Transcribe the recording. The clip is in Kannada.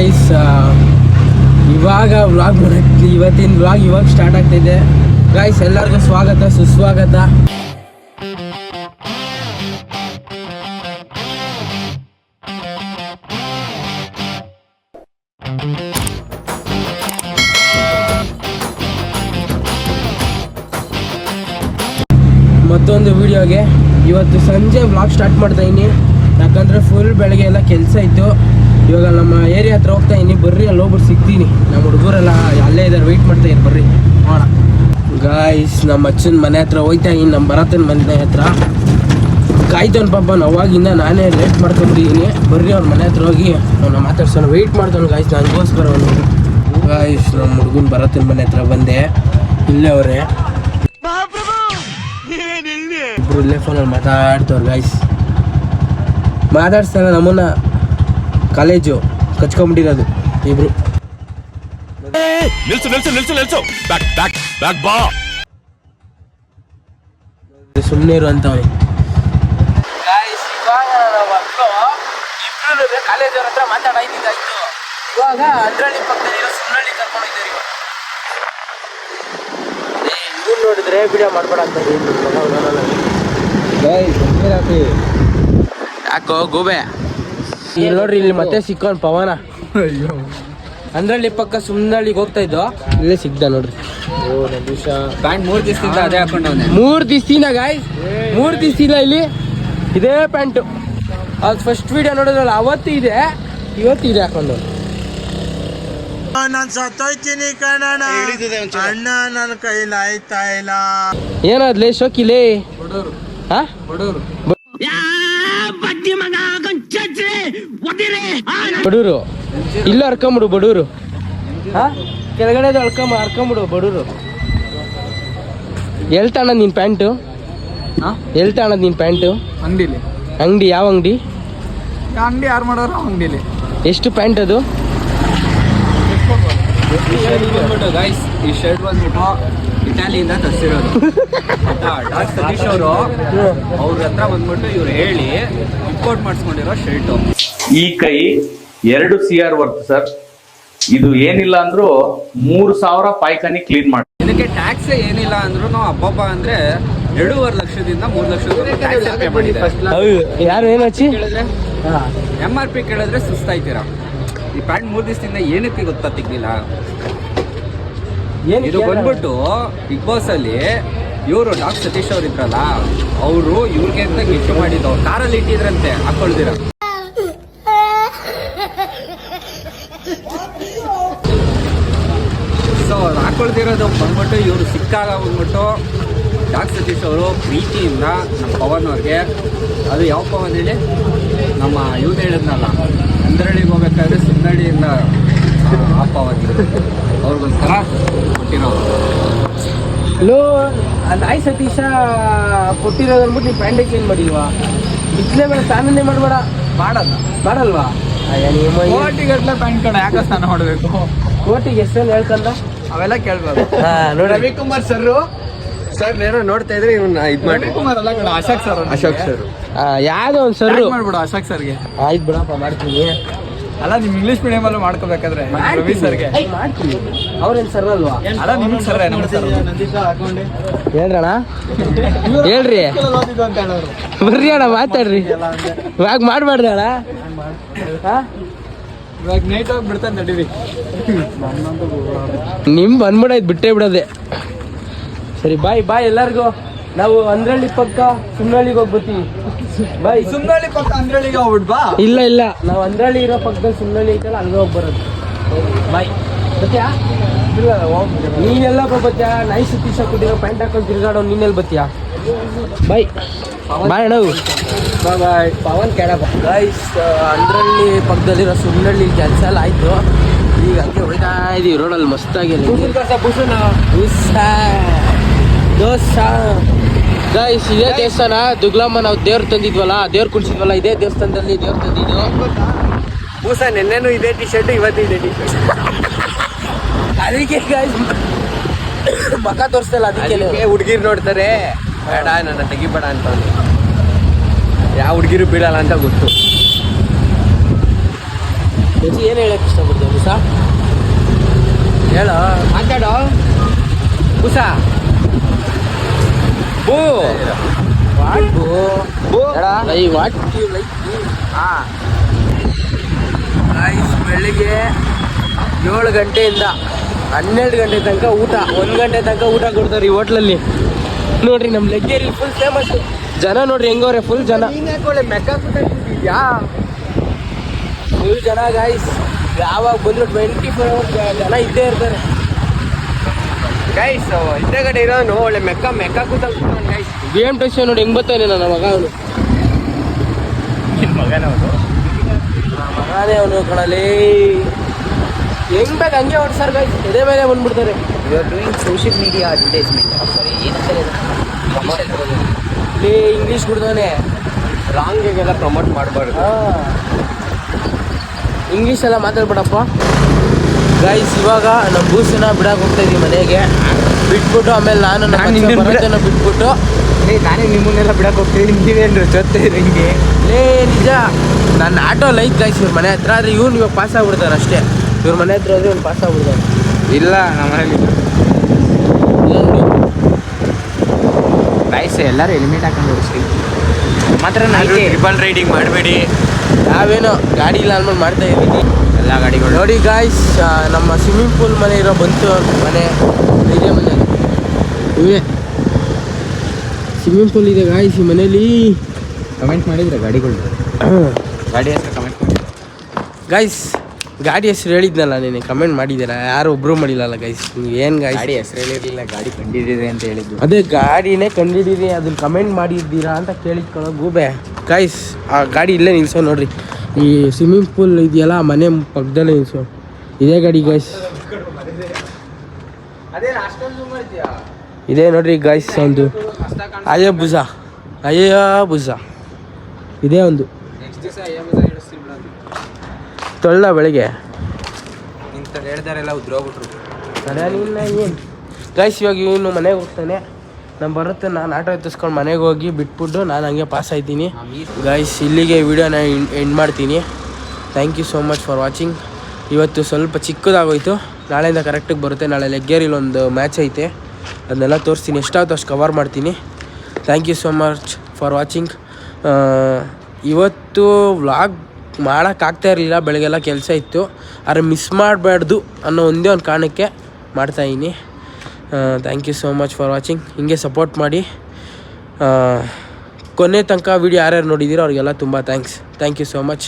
ಗೈಸ್ ಇವಾಗ ವ್ಲಾಗ್ ಮಾಡಕ್ಕೆ ಇವತ್ತಿನ ವ್ಲಾಗ್ ಇವಾಗ ಸ್ಟಾರ್ಟ್ ಆಗ್ತಿದೆ ಗೈಸ್. ಎಲ್ಲರಿಗೂ ಸ್ವಾಗತ ಸುಸ್ವಾಗತ. ಮತ್ತೊಂದು ವಿಡಿಯೋಗೆ ಇವತ್ತು ಸಂಜೆ ವ್ಲಾಗ್ ಸ್ಟಾರ್ಟ್ ಮಾಡ್ತಾ ಇದ್ದೀನಿ. ಯಾಕಂದರೆ ಫುಲ್ ಬೆಳಗ್ಗೆ ಎಲ್ಲ ಕೆಲಸ ಇತ್ತು. ಇವಾಗ ನಮ್ಮ ಏರಿಯಾ ಹತ್ರ ಹೋಗ್ತಾ ಇದ್ದೀನಿ. ಬರ್ರಿ ಅಲ್ಲಿ ಹೋಗ್ಬಿಟ್ಟು ಸಿಗ್ತೀನಿ. ನಮ್ಮ ಹುಡುಗರೆಲ್ಲ ಅಲ್ಲೇ ಇದ್ದಾರೆ, ವೆಯ್ಟ್ ಮಾಡ್ತಾ ಇದ್ದಾರೆ. ಬರ್ರಿ ನೋಡ ಗಾಯ್ಸ್. ನಮ್ಮ ಅಚ್ಚನ ಮನೆ ಹತ್ರ ಹೋಗ್ತಾ ಇದ್ದೀನಿ. ನಮ್ಮ ಭರತನ ಮನೆ ಹತ್ರ ಕಾಯ್ತಾನೆ ಪಾಪ. ಅವಾಗಿಂದ ನಾನೇ ಲೇಟ್ ಮಾಡ್ಕೊಂಬಿಟ್ಟಿದ್ದೀನಿ. ಬರ್ರಿ ಅವ್ರ ಮನೆ ಹತ್ರ ಹೋಗಿ ಅವನ್ನ ಮಾತಾಡ್ಸೋಣ. ವೆಯ್ಟ್ ಮಾಡ್ತಾನೆ ಗಾಯ್ಸ್ ನನಗೋಸ್ಕರ. ಒಂದು ಗಾಯ್ಸ್ ನಮ್ಮ ಹುಡುಗನ ಭರತನ ಮನೆ ಹತ್ರ ಬಂದೆ. ಇಲ್ಲೇ ಅವರೇ ಇಬ್ರು ಇಲ್ಲೇ ಫೋನಲ್ಲಿ ಮಾತಾಡ್ತವ್ರು ಗಾಯ್ಸ್. ಮಾತಾಡ್ಸ್ತಾನೆ ನಮ್ಮನ್ನ. ಕಾಲೇಜು ಕಚ್ಕೊಂಡ್ಬಿಟ್ಟಿರೋದು ಇಬ್ರು. ಸುಮ್ಮನೆ ಇರು ಅಂತವನಿ. ಇಬ್ರು ಕಾಲೇಜ್ ಅವ್ರ ಹತ್ರ ಮಾತಾಡಾಯ್ತಿದ್ದಾಯ್ತು. ಇವಾಗ ಅದ್ರಲ್ಲಿ ಪಕ್ಕದಲ್ಲಿರೋ ಸುಮ್ಮನಳ್ಳಿ ಕರ್ಕೊಂಡು ಹೋಗಿದ್ದಾರೆ. ಇವ್ರು ನೋಡಿದ್ರೆ ವಿಡಿಯೋ ಮಾಡ್ಬೇಡ ಅಂತ ಯಾಕೋ ಗೋಬೆ. ಇಲ್ಲಿ ನೋಡ್ರಿ, ಇಲ್ಲಿ ಮತ್ತೆ ಸಿಕ್ಕೋನ್ ಪವನ. ಅಂದ್ರಲ್ಲಿ ಪಕ್ಕ ಸುಮ್ಮನಳ್ಳಿಗೆ ಹೋಗ್ತಾ ಇದ್ದೋ, ಇಲ್ಲೇ ಸಿಗ್ದ ನೋಡ್ರಿ. ಪ್ಯಾಂಟ್ 3 ದಿವಸದಿಂದ ಅದೇ ಹಾಕೊಂಡವನೆ. 3 ದಿವಸದಿಂದ ಗಾಯ್ಸ್, 3 ದಿವಸದಿಂದ ಇಲ್ಲಿ ಇದೇ ಪ್ಯಾಂಟು. ಅದು ಫಸ್ಟ್ ವಿಡಿಯೋ ನೋಡಿದ್ರಲ್ಲ ಅವತ್ತು ಇದೆ, ಇವತ್ತು ಇದೆ ಹಾಕೊಂಡು. ನಾನು ಸತ್ತೋಯ್ತೀನಿ ಕಣಣ್ಣ, ಅಣ್ಣ ನನ್ನ ಕೈಲಿ ಆಯ್ತಾ ಇಲ್ಲ. ಏನಾದ್ಲೇ ಶೋಕಿಲೇ ಬಡೂರು ಇಲ್ಲ ಹರ್ಕೊಂಬಿಡು. ಬಡೂರು ಕೆಳಗಡೆ ಹರ್ಕೊಂಬಿಡು ಬಡೂರು. ಎಲ್ ತಗೊಂಡ್ ನೀನ್ ಪ್ಯಾಂಟು? ಎಲ್ ತಗೊಂಡ್ ನೀನ್ ಪ್ಯಾಂಟು? ಅಂಗಡಿಲಿ. ಅಂಗಡಿ ಯಾವ ಅಂಗಡಿ? ಅಂಗಡಿ ಯಾರು ಮಾಡೋರು ಅಂಗಡಿಲಿ. ಎಷ್ಟು ಪ್ಯಾಂಟ್ ಅದು? ಗೈಸ್ ಈ ಶರ್ಟ್ ಬಂದ್ಬಿಟ್ಟು ಇಟಾಲಿಯಿಂದ ತರಿಸಿರೋದು. ಸತೀಶ್ ಅವರು ಅವ್ರ ಹತ್ರ ಬಂದ್ಬಿಟ್ಟು ಇವ್ರು ಹೇಳಿ ಇಂಪೋರ್ಟ್ ಮಾಡಿಸ್ಕೊಂಡಿರೋ ಶರ್ಟು. ಈ ಕೈ 2 CR ವರ್ತ್ ಸರ್. ಇದು ಏನಿಲ್ಲ ಅಂದ್ರೂ 3,000 ಪಾಯ್ಕಾನಿ ಕ್ಲೀನ್ ಮಾಡಿ. ಇದಕ್ಕೆ ಟ್ಯಾಕ್ಸ್ ಏನಿಲ್ಲ ಅಂದ್ರೂ ಹಬ್ಬ ಅಂದ್ರೆ 2.5 ಲಕ್ಷದಿಂದ 3 ಲಕ್ಷದವರೆಗೂ ಟ್ಯಾಕ್ಸ್ ಪೇ ಮಾಡಿದ್ದಾರೆ. ಯಾರು ಏನು ಹಚ್ಚಿ MRP ಕೇಳಿದ್ರೆ ಸುಸ್ತಾಯ್ತೀರಾ. ಈ ಪ್ಯಾಂಟ್ 3 ದಿವಸದಿಂದ ಏನಕ್ಕೆ ಗೊತ್ತಾ ತೆಗ್ದಿಲ್ಲ. ಇದು ಬಂದ್ಬಿಟ್ಟು ಬಿಗ್ ಬಾಸ್ ಅಲ್ಲಿ ಇವರು ಡಾಕ್ಟರ್ ಸತೀಶ್ ಅವ್ರು ಇದ್ರಲ್ಲ, ಅವರು ಇವ್ರಿಗೆ ಅಂತ ಗಿಫ್ಟ್ ಮಾಡಿದ್ದು. ಕಾರಲ್ಲಿ ಇಟ್ಟಿದ್ರಂತೆ ಹಾಕೊಳ್ದಿರ. ಸೊ ಹಾಕೊಳ್ದಿರೋದು ಬಂದ್ಬಿಟ್ಟು ಇವರು ಸಿಕ್ಕಾಗ ಬಂದ್ಬಿಟ್ಟು ಡಾಕ್ಟರ್ ಸತೀಶ್ ಅವರು ಪ್ರೀತಿಯಿಂದ ನಮ್ಮ ಪವನ್ ಅವ್ರಿಗೆ, ಅದು ಯಾವ ಪವನ್ ಹೇಳಿ, ನಮ್ಮ ಇವ್ರು ಹೇಳಿದ್ನಲ್ಲ ಅಂದ್ರಳ್ಳಿಗೆ ಹೋಗ್ಬೇಕಾದ್ರೆ ಸುಮ್ಮನಳ್ಳಿಯಿಂದ ಆ ಪವನ್ ಅವ್ರಿಗೋಸ್ಕರ ಕೊಟ್ಟಿರೋದು. ಲೋ ನಾಯಿ ಸತೀಶ ಕೊಟ್ಟಿರೋದು ಅಂದ್ಬಿಟ್ಟು ನೀವು ಪ್ಯಾಂಟ್ ಚೇಂಜ್ ಮಾಡಿಲ್ವಾ? ಬಿಸಿಲೇ ಬೇಡ, ಸ್ನಾನನೇ ಮಾಡಬೇಡ. ಮಾಡಲ್ವಾ? ಕೋಟಿಗಟ್ಟಲೆ ಪ್ಯಾಂಟ್ ಕಣ ಯಾಕೆ ಸ್ನಾನ ಮಾಡಬೇಕು? ಕೋಟಿಗೆ ಎಷ್ಟೆಲ್ಲ ಹೇಳ್ಕಂದ ಅವೆಲ್ಲ ಕೇಳ್ಬಾರ್ದು. ನೋಡಿ ರವಿಕುಮಾರ್ ಸರ್ ಏನೋ ನೋಡ್ತಾ ಇದ್ರೆ ಇವ್ನ ಇದು ಮಾಡಿ. ರವಿಕುಮಾರ್ ಅಲ್ಲ ಕಣ, ಅಶೋಕ್ ಸರ್. ಯಾವ್ದೋ ಒಂದು ಸರ್ರು ಮಾಡ್ಬಿಡು ಅಶೋಕ್ ಸರ್ಗೆ. ಆಯ್ತು ಬಿಡಪ್ಪ, ಮಾಡ್ತೀನಿ. ಅಲ್ಲ ನಿಮ್ ಇಂಗ್ಲಿಷ್ ಮೀಡಿಯಂ ಅಲ್ಲೂ ಮಾಡ್ಕೋಬೇಕಾದ್ರೆ ರವಿ ಸರ್ಗೆ ಮಾಡ್ತೀನಿ. ಅವ್ರೇನು ಸರ್ ಅಲ್ವಾ? ಅಲ್ಲ ನಿಮ್ಗೆ ಸರ್ ಹೇಳ್ರಣ, ಹೇಳ್ರಿ ಬರ್ರಿ ಅಣ್ಣ, ಮಾತಾಡ್ರಿ. ಇವಾಗ ಮಾಡ್ಬಾರ್ದ ಅಣ್ಣ. ಇವಾಗ ನೈಟ್ ಹೋಗಿ ಬಿಡ್ತಾನೆ ನಡೀರಿ. ನಿಮ್ ಬಂದ್ಬಿಡಾಯ್ತು, ಬಿಟ್ಟೇ ಬಿಡೋದೆ. ಸರಿ ಬಾಯ್ ಎಲ್ಲರಿಗೂ. ನಾವು ಅಂದ್ರಳ್ಳಿ ಪಕ್ಕ ಸುಮ್ನಳ್ಳಿಗೆ ಹೋಗ್ಬತ್ತೀವಿ. ಬಾಯ್. ಸುಮ್ನಳ್ಳಿ ಪಕ್ಕ ಅಂದ್ರಳ್ಳಿಗೆ ಹೋಗ್ಬಿಟ್ ಬಾ. ಇಲ್ಲ ನಾವು ಅಂದ್ರಳ್ಳಿ ಇರೋ ಪಕ್ಕದಲ್ಲಿ ಸುಮ್ನಳ್ಳಿ ಐತಲ್ಲ, ಅಲ್ಲಿಗೆ ಹೋಗಿ ಬರೋದು. ಬಾಯ್ ಬತ್ತೀಯಾ? ನೀನೆಲ್ಲ ಬತ್ತೀಯಾ? ನೈ ಸತೀಶ ಕೊಟ್ಟಿರೋ ಪ್ಯಾಂಟ್ ಹಾಕೊಂಡು ತಿರ್ಗಾಡೋ ನೀನೆಲ್ಲಿ ಬತ್ತೀಯಾ? ಬಾಯ್ ಅಣ್ಣ. ಬಾಯ್ ಪವನ್ ಕೇಳಪ್ಪ. ಗೈಸ್ ಅಂದ್ರಳ್ಳಿ ಪಕ್ಕದಲ್ಲಿರೋ ಸುಮ್ನಳ್ಳಿ ಕೆಲಸ ಎಲ್ಲ ಆಯ್ತು. ಈಗ ಹಂಗೆ ಹೊಡಿತಾ ಇದೀವಿ ರೋಡಲ್ಲಿ ಮಸ್ತಾಗಿ. ಗೈಸ್ ಇದೇ ದೇವಸ್ಥಾನ ದುಗ್ಲಮ್ಮ. ನಾವು ದೇವ್ರು ತಂದಿದ್ವಲ್ಲ, ದೇವ್ರು ಕುಣಿಸಿದ್ವಲ್ಲ, ಇದೇ ದೇವಸ್ಥಾನದಲ್ಲಿ ದೇವ್ರು ತಂದಿದ್ದು. ಬೂಸ ನೆನ್ನೆನೂ ಇದೇ ಟಿ ಶರ್ಟ್, ಇವತ್ತು ಇದೇ ಟಿ ಶರ್ಟ್. ಅದಕ್ಕೆ ಗೈಸ್ ಮಕ ತೋರಿಸ್ತಲ್ಲ, ಅದಕ್ಕೆ ಹುಡುಗಿರು ನೋಡ್ತಾರೆ, ಬೇಡ ನನ್ನ ತೆಗಿಬೇಡ ಅಂತ. ಯಾವ ಹುಡುಗಿರು ಬೀಳಲ್ಲ ಅಂತ ಗೊತ್ತು. ಬಜ್ಜಿ ಏನು ಹೇಳಕ್ಕೆ ಇಷ್ಟಪಡ್ತೀವಿ ಬುಸ ಹೇಳೋ ಮಾತಾಡೋ ಕುಸ ಬೂ ವಾಟ್ ಬೂ ಲೈ ವಾಟ್ ಯು ಲೈಕ್ ಹಾಂ ಗೈಸ್ ಬೆಳಿಗ್ಗೆ 7 ಗಂಟೆಯಿಂದ 12 ಗಂಟೆ ತನಕ ಊಟ 1 ಗಂಟೆ ತನಕ ಊಟ ಕೊಡ್ತಾರೆ ಈ ಹೋಟ್ಲಲ್ಲಿ ನೋಡ್ರಿ ನಮ್ಮ ಲೆಗ್ಗೇರಿ ಫುಲ್ ಫೇಮಸ್ ಜನ ನೋಡ್ರಿ ಹೆಂಗವ್ರೆ ಫುಲ್ ಜನ ಫುಲ್ ಜನ ಗೈಸ್ ಯಾವಾಗ ಬಂದ್ರು 24 ಅವರ್ಸ್ ಜನ ಇದ್ದೇ ಇರ್ತಾರೆ ಗೈಸ್ ಹಿಂದೆಗಡೆ ಇರೋನು ಒಳ್ಳೆ ಮೆಕ್ಕ ಕೂತಾನೆ ಗೈಸ್ BM ನೋಡಿ ಹೆಂಗ್ ಬರ್ತಾನೆ ನನ್ನ ಮಗ ಅವನು ಮಗನೇ ಅವನು ಕಣಲೇ ಹೆಂಗ್ ಬೇಕು ಹಂಗೆ ಹೊಡ್ಸಾರ್ ಗೈಸ್ ಎದೆ ಮೇಲೆ ಬಂದ್ಬಿಡ್ತಾರೆ you are doing social media advertisement sorry ಏನಂತಾರೆ ಲೇ ಇಂಗ್ಲೀಷ್ ಬಿಡ್ತಾನೆ ರಾಂಗಿಗೆಲ್ಲ ಪ್ರಮೋಟ್ ಮಾಡಬಾರ್ದು ಇಂಗ್ಲೀಷ್ ಎಲ್ಲ ಮಾತಾಡ್ಬಿಡಪ್ಪ ಗೈಸ್ ಇವಾಗ ನಮ್ಮ ಬೂಸನ್ನ ಬಿಡಕ್ಕೆ ಹೋಗ್ತಾ ಇದೀವಿ ಮನೆಗೆ ಬಿಟ್ಬಿಟ್ಟು ಆಮೇಲೆ ನಾನು ಭರತನ ಬಿಟ್ಬಿಟ್ಟು ನಾನೇ ನಿಮ್ಮನ್ನೆಲ್ಲ ಬಿಡಕ್ಕೆ ಹೋಗ್ತೀನಿ ನೀವೇನು ಜೊತೆ ಹಿಂಗೆ ಲೇ ನಿಜ ನನ್ನ ಆಟೋ ಲೈಕ್ ಗೈಸ್ ಇವ್ರ ಮನೆ ಹತ್ರ ಆದರೆ ಇವ್ನು ಇವಾಗ ಪಾಸ್ ಆಗ್ಬಿಡ್ತಾನೆ ಅಷ್ಟೇ ಇವ್ರ ಮನೆ ಹತ್ರ ಆದರೆ ಇವ್ನು ಪಾಸ್ ಆಗ್ಬಿಡ್ತಾನೆ ಇಲ್ಲ ನಮ್ಮ ಮನೇಲಿ ಗೈಸ್ ಎಲ್ಲರೂ ಹೆಲ್ಮೆಟ್ ಹಾಕೊಂಡು ಓಡಿಸ್ತೀವಿ ಮಾತ್ರ ಟ್ರಿಪಲ್ ರೈಡಿಂಗ್ ಮಾಡಬೇಡಿ ನಾವೇನೋ ಗಾಡಿ ಇಲ್ಲ ಅಂದ್ಮೇಲೆ ಮಾಡ್ತಾ ಇದ್ದೀನಿ ಎಲ್ಲ ಗಾಡಿಗಳು ನೋಡಿ ಗಾಯ್ಸ್ ನಮ್ಮ ಸ್ವಿಮ್ಮಿಂಗ್ ಪೂಲ್ ಮನೆ ಇರೋ ಬಂತು ಮನೆ ಇದೇ ಮನೆ ಇವೇ ಸ್ವಿಮ್ಮಿಂಗ್ ಪೂಲ್ ಇದೆ ಗಾಯ್ಸ್ ಈ ಮನೇಲಿ ಕಮೆಂಟ್ ಮಾಡಿದ್ರೆ ಗಾಡಿಗಳು ಗಾಡಿ ಹೆಸರು ಕಮೆಂಟ್ ಮಾಡಿ ಗೈಸ್ ಗಾಡಿ ಹೆಸರು ಹೇಳಿದ್ನಲ್ಲ ನೀನು ಕಮೆಂಟ್ ಮಾಡಿದ್ದೀರಾ ಯಾರು ಒಬ್ಬರು ಮಾಡಿಲ್ಲಲ್ಲ ಗೈಸ್ ನೀವು ಏನು ಗೈಸ್ ಗಾಡಿ ಹೆಸರು ಹೇಳಿರಲಿಲ್ಲ ಗಾಡಿ ಕಂಡಿದ್ದೀರಿ ಅಂತ ಹೇಳಿದ್ದು ಅದೇ ಗಾಡಿನೇ ಕಂಡಿದ್ದೀರಿ ಅದನ್ನ ಕಮೆಂಟ್ ಮಾಡಿದ್ದೀರಾ ಅಂತ ಕೇಳಿದ್ಕೊಳ್ಳೋ ಗೂಬೆ ಗೈಸ್ ಆ ಗಾಡಿ ಇಲ್ಲೇ ನಿಲ್ಸೋ ನೋಡ್ರಿ ಈ ಸ್ವಿಮ್ಮಿಂಗ್ ಪೂಲ್ ಇದೆಯಲ್ಲ ಆ ಮನೆ ಪಕ್ಕದಲ್ಲೇ ನಿಲ್ಸೋ ಇದೇ ಗಾಡಿ ಗೈಸ್ ಇದೇ ನೋಡ್ರಿ ಗೈಸ್ ಒಂದು ಅಯ್ಯ ಬುಜ ಇದೇ ಒಂದು ತೊಳ್ಳ ಬೆಳಿಗ್ಗೆ ಇಂಥ ಹೇಳ್ದಾರೆಲ್ಲ ಉದ್ರೋಗ್ಬಿಟ್ರು ಏನು ಗೈಸ್ ಇವಾಗ ಇವನು ಮನೆಗೆ ಹೋಗ್ತಾನೆ ನಾನು ಬರುತ್ತೆ ನಾನು ಆಟೋ ಎತ್ತಿಸ್ಕೊಂಡು ಮನೆಗೆ ಹೋಗಿ ಬಿಟ್ಬಿಟ್ಟು ನಾನು ಹಂಗೆ ಪಾಸ್ ಆಯ್ತೀನಿ ಗೈಸ್ ಇಲ್ಲಿಗೆ ವಿಡಿಯೋನ ಎಂಡ್ ಮಾಡ್ತೀನಿ thank you so much for watching ಇವತ್ತು ಸ್ವಲ್ಪ ಚಿಕ್ಕದಾಗೋಯ್ತು ನಾಳೆಯಿಂದ ಕರೆಕ್ಟಿಗೆ ಬರುತ್ತೆ ನಾಳೆ ಲೆಗ್ಗೇರಿಲಿ ಒಂದು ಮ್ಯಾಚ್ ಐತೆ ಅದನ್ನೆಲ್ಲ ತೋರಿಸ್ತೀನಿ ಎಷ್ಟಾಯ್ತು ಅಷ್ಟು ಕವರ್ ಮಾಡ್ತೀನಿ thank you so much for watching ಇವತ್ತು ವ್ಲಾಗ್ ಮಾಡೋಕ್ಕಾಗ್ತಾ ಇರಲಿಲ್ಲ ಬೆಳಗ್ಗೆಲ್ಲ ಕೆಲಸ ಇತ್ತು ಆದರೆ ಮಿಸ್ ಮಾಡಬಾರ್ದು ಅನ್ನೋ ಒಂದೇ ಒಂದು ಕಾರಣಕ್ಕೆ ಮಾಡ್ತಾಯಿದ್ದೀನಿ thank you so much for watching ಹಿಂಗೆ ಸಪೋರ್ಟ್ ಮಾಡಿ ಕೊನೆ ತನಕ ವೀಡಿಯೋ ಯಾರ್ಯಾರು ನೋಡಿದ್ದೀರೋ ಅವ್ರಿಗೆಲ್ಲ ತುಂಬ ಥ್ಯಾಂಕ್ ಯು ಸೋ ಮಚ್